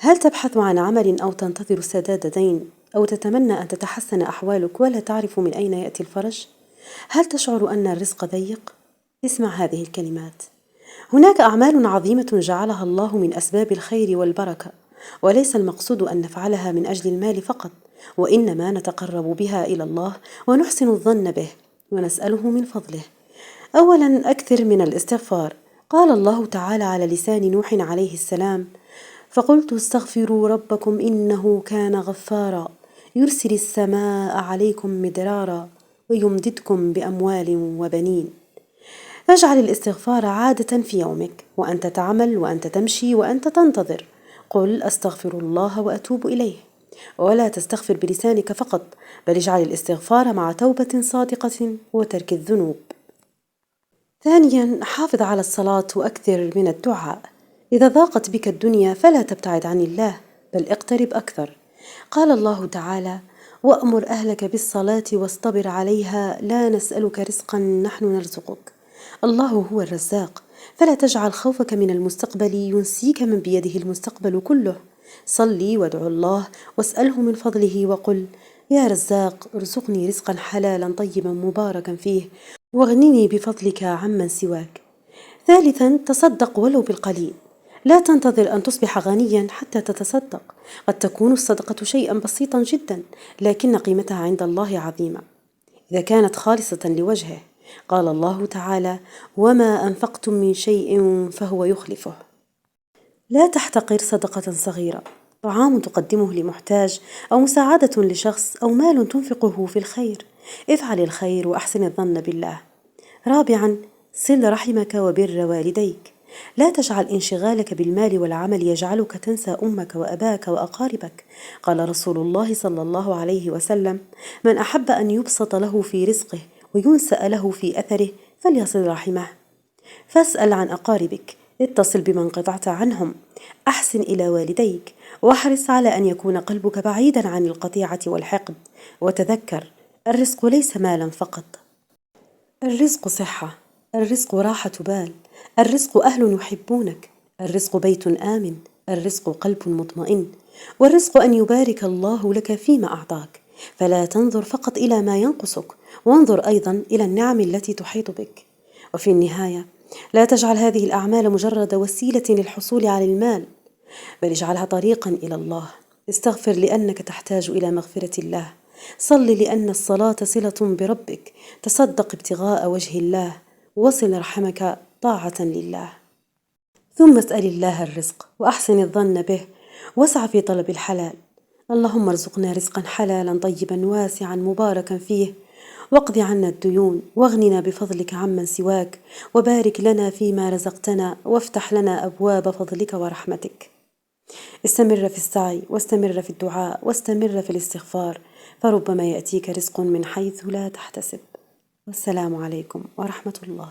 هل تبحث عن عمل أو تنتظر سداد دين أو تتمنى أن تتحسن أحوالك ولا تعرف من أين يأتي الفرج؟ هل تشعر أن الرزق ضيق؟ اسمع هذه الكلمات: هناك أعمال عظيمة جعلها الله من أسباب الخير والبركة، وليس المقصود أن نفعلها من أجل المال فقط، وإنما نتقرب بها إلى الله ونحسن الظن به ونسأله من فضله. أولاً، أكثر من الاستغفار. قال الله تعالى على لسان نوح عليه السلام: فقلت استغفروا ربكم إنه كان غفارا يرسل السماء عليكم مدرارا ويمددكم بأموال وبنين. فاجعل الاستغفار عادة في يومك، وأنت تعمل وأنت تمشي وأنت تنتظر. قل أستغفر الله وأتوب إليه، ولا تستغفر بلسانك فقط، بل اجعل الاستغفار مع توبة صادقة وترك الذنوب. ثانياً، حافظ على الصلاة وأكثر من الدعاء. إذا ضاقت بك الدنيا فلا تبتعد عن الله، بل اقترب أكثر. قال الله تعالى: وأمر أهلك بالصلاة واصطبر عليها لا نسألك رزقا نحن نرزقك. الله هو الرزاق، فلا تجعل خوفك من المستقبل ينسيك من بيده المستقبل كله. صلي وادعو الله واسأله من فضله وقل: يا رزاق ارزقني رزقا حلالا طيبا مباركا فيه، واغنني بفضلك عمن سواك. ثالثا، تصدق ولو بالقليل. لا تنتظر أن تصبح غنيا حتى تتصدق، قد تكون الصدقة شيئا بسيطا جدا، لكن قيمتها عند الله عظيمة إذا كانت خالصة لوجهه. قال الله تعالى: وما أنفقتم من شيء فهو يخلفه. لا تحتقر صدقة صغيرة، طعام تقدمه لمحتاج أو مساعدة لشخص أو مال تنفقه في الخير. افعل الخير وأحسن الظن بالله. رابعا، صل رحمك وبر والديك. لا تجعل انشغالك بالمال والعمل يجعلك تنسى أمك وأباك وأقاربك. قال رسول الله صلى الله عليه وسلم: من أحب أن يبسط له في رزقه وينسأ له في أثره فليصل رحمه. فاسأل عن أقاربك، اتصل بمن قطعت عنهم، أحسن إلى والديك، واحرص على أن يكون قلبك بعيدا عن القطيعة والحقد. وتذكر: الرزق ليس مالا فقط، الرزق صحة، الرزق راحة بال، الرزق أهل يحبونك، الرزق بيت آمن، الرزق قلب مطمئن، والرزق أن يبارك الله لك فيما أعطاك. فلا تنظر فقط إلى ما ينقصك، وانظر أيضا إلى النعم التي تحيط بك. وفي النهاية، لا تجعل هذه الأعمال مجرد وسيلة للحصول على المال، بل اجعلها طريقا إلى الله. استغفر لأنك تحتاج إلى مغفرة الله، صل لأن الصلاة صلة بربك، تصدق ابتغاء وجه الله، وصل رحمك طاعة لله. ثم اسأل الله الرزق وأحسن الظن به، واسع في طلب الحلال. اللهم ارزقنا رزقا حلالا طيبا واسعا مباركا فيه، واقض عنا الديون، واغننا بفضلك عمن سواك، وبارك لنا فيما رزقتنا، وافتح لنا أبواب فضلك ورحمتك. استمر في السعي، واستمر في الدعاء، واستمر في الاستغفار، فربما يأتيك رزق من حيث لا تحتسب. والسلام عليكم ورحمة الله.